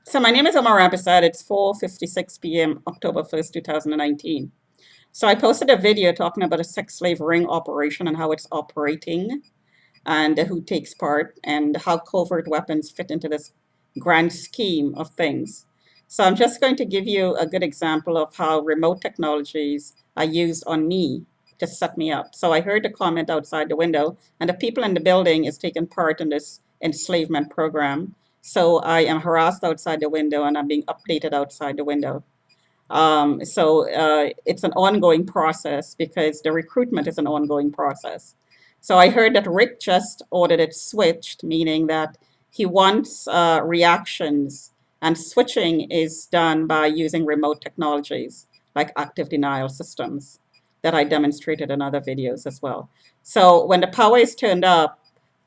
So my name is Omar Rabisad. It's 4:56 p.m. October 1st, 2019. So I posted a video talking about a sex slave ring operation and how it's operating and who takes part and how covert weapons fit into this grand scheme of things. So I'm just going to give you a good example of how remote technologies are used on me to set me up. So I heard the comment outside the window, and the people in the building is taking part in this enslavement program. So I am harassed outside the window and I'm being updated outside the window. It's an ongoing process because the recruitment is an ongoing process. So I heard that Rick just ordered it switched, meaning that he wants reactions, and switching is done by using remote technologies like active denial systems that I demonstrated in other videos as well. So when the power is turned up,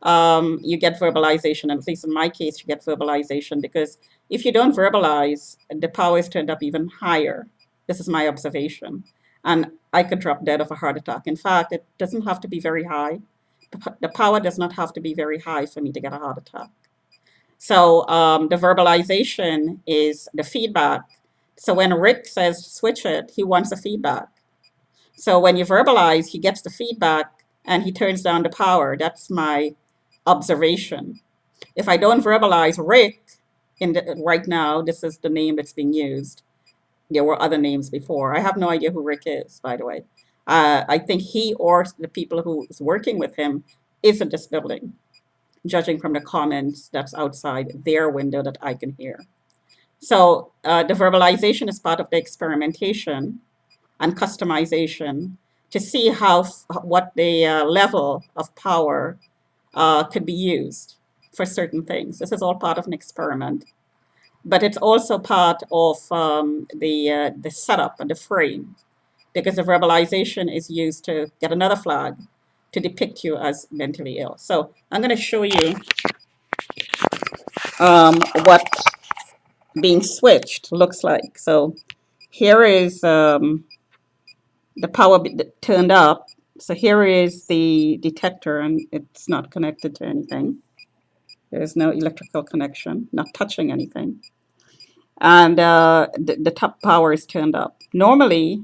you get verbalization. And at least in my case, you get verbalization because if you don't verbalize, the power is turned up even higher. This is my observation. And I could drop dead of a heart attack. In fact, it doesn't have to be very high. The power does not have to be very high for me to get a heart attack. So the verbalization is the feedback. So when Rick says switch it, he wants the feedback. So when you verbalize, he gets the feedback and he turns down the power. That's my observation. If I don't verbalize Rick, right now, this is the name that's being used. There were other names before. I have no idea who Rick is, by the way. I think he or the people who's working with him is in this building, judging from the comments that's outside their window that I can hear. So the verbalization is part of the experimentation and customization to see what the level of power could be used for certain things. This is all part of an experiment, but it's also part of the setup and the frame, because the verbalization is used to get another flag to depict you as mentally ill. So I'm going to show you what being switched looks like. So here is the power turned up. So here is the detector, and it's not connected to anything. There's no electrical connection, not touching anything. And the top power is turned up. Normally,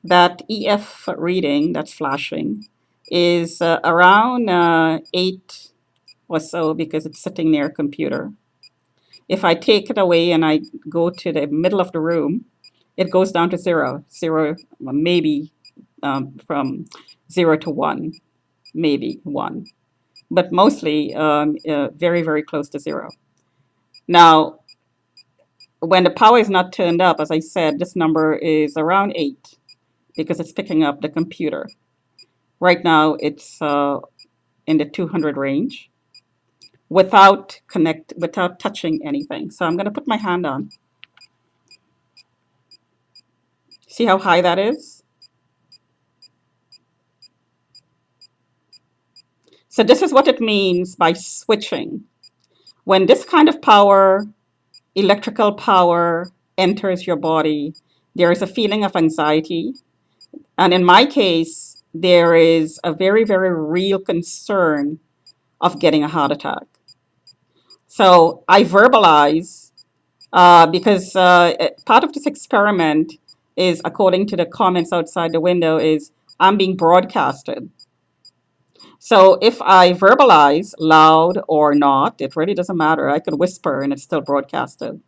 that EF reading that's flashing is around 8 or so because it's sitting near a computer. If I take it away and I go to the middle of the room, it goes down to zero, maybe from 0 to 1, maybe 1, but mostly very, very close to 0. Now, when the power is not turned up, as I said, this number is around 8 because it's picking up the computer. Right now, it's in the 200 range without touching anything. So I'm going to put my hand on. See how high that is? So this is what it means by switching. When this kind of power, electrical power, enters your body, there is a feeling of anxiety. And in my case, there is a very, very real concern of getting a heart attack. So I verbalize because part of this experiment is, according to the comments outside the window, is I'm being broadcasted. So if I verbalize loud or not, it really doesn't matter. I could whisper and it's still broadcasted.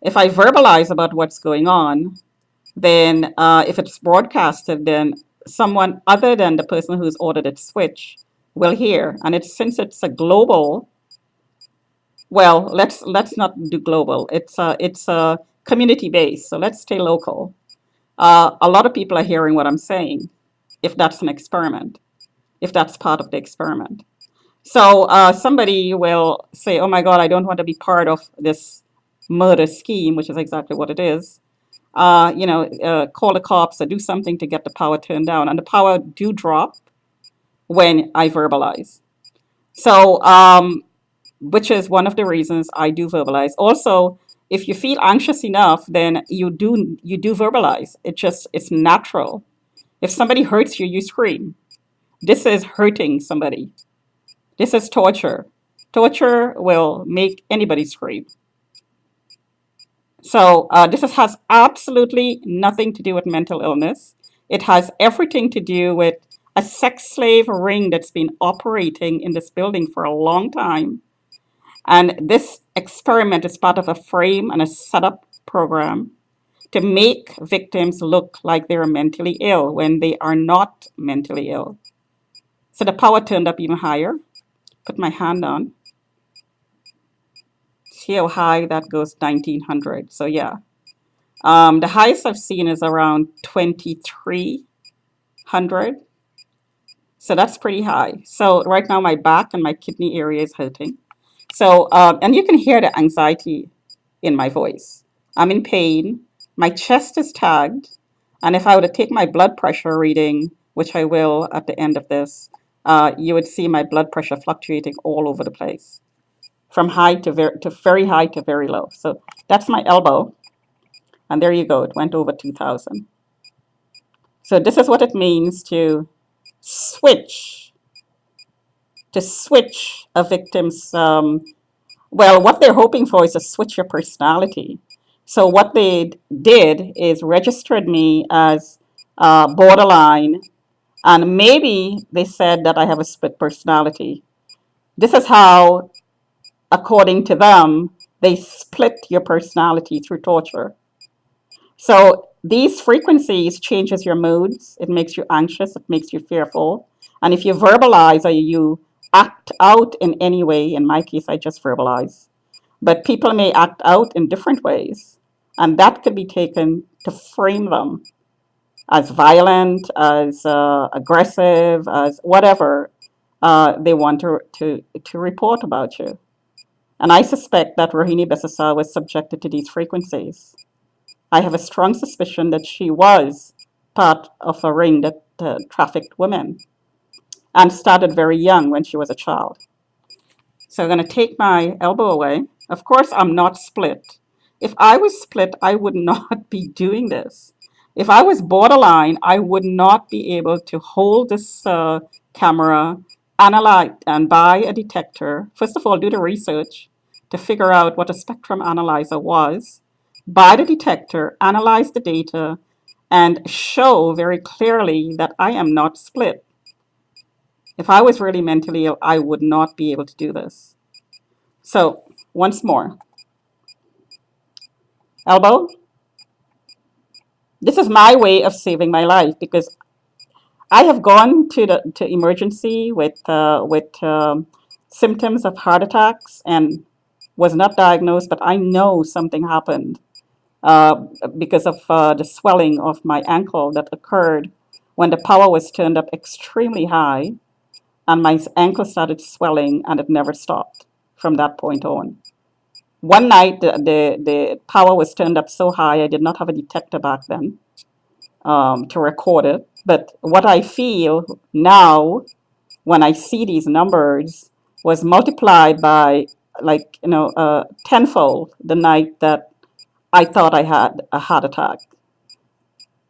If I verbalize about what's going on, then if it's broadcasted, then someone other than the person who's ordered it switch will hear. And since it's a global, well, let's not do global. It's a community based, so let's stay local. A lot of people are hearing what I'm saying, if that's an experiment, if that's part of the experiment. So somebody will say, "Oh my God, I don't want to be part of this murder scheme," which is exactly what it is. Call the cops or do something to get the power turned down, and the power do drop when I verbalize. So, which is one of the reasons I do verbalize. Also, if you feel anxious enough, then you do verbalize. It's natural. If somebody hurts you, you scream. This is hurting somebody. This is torture. Torture will make anybody scream. So has absolutely nothing to do with mental illness. It has everything to do with a sex slave ring that's been operating in this building for a long time. And this experiment is part of a frame and a setup program to make victims look like they're mentally ill when they are not mentally ill. So the power turned up even higher. Put my hand on. See how high that goes, 1900. So yeah. The highest I've seen is around 2300. So that's pretty high. So right now my back and my kidney area is hurting. So, and you can hear the anxiety in my voice. I'm in pain. My chest is tagged. And if I were to take my blood pressure reading, which I will at the end of this, you would see my blood pressure fluctuating all over the place from high to very high to very low. So that's my elbow. And there you go. It went over 2000. So this is what it means switch, to switch a victim's, well, what they're hoping for is to switch your personality. So what they did is registered me as borderline, and maybe they said that I have a split personality. This is how, according to them, they split your personality through torture. So these frequencies changes your moods. It makes you anxious. It makes you fearful. And if you verbalize or you act out in any way, in my case, I just verbalize. But people may act out in different ways, and that could be taken to frame them as violent, as aggressive, as whatever they want to report about you. And I suspect that Rohini Besasa was subjected to these frequencies. I have a strong suspicion that she was part of a ring that trafficked women and started very young when she was a child. So I'm going to take my elbow away. Of course, I'm not split. If I was split, I would not be doing this. If I was borderline, I would not be able to hold this camera, analyze, and buy a detector. First of all, do the research to figure out what a spectrum analyzer was, buy the detector, analyze the data, and show very clearly that I am not split. If I was really mentally ill, I would not be able to do this. So, once more, elbow. This is my way of saving my life because I have gone to emergency with symptoms of heart attacks and was not diagnosed, but I know something happened uh, because of the swelling of my ankle that occurred when the power was turned up extremely high, and my ankle started swelling, and it never stopped from that point on. One night, the power was turned up so high, I did not have a detector back then to record it. But what I feel now when I see these numbers was multiplied by, like, tenfold the night that I thought I had a heart attack.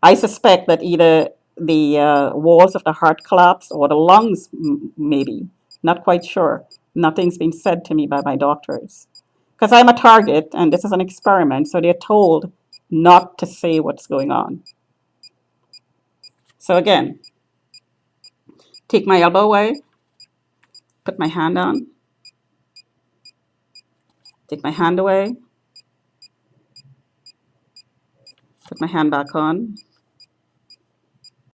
I suspect that either the walls of the heart collapsed or the lungs, maybe. Not quite sure. Nothing's been said to me by my doctors. Because I'm a target and this is an experiment, so they're told not to say what's going on. So again, take my elbow away, put my hand on, take my hand away, put my hand back on.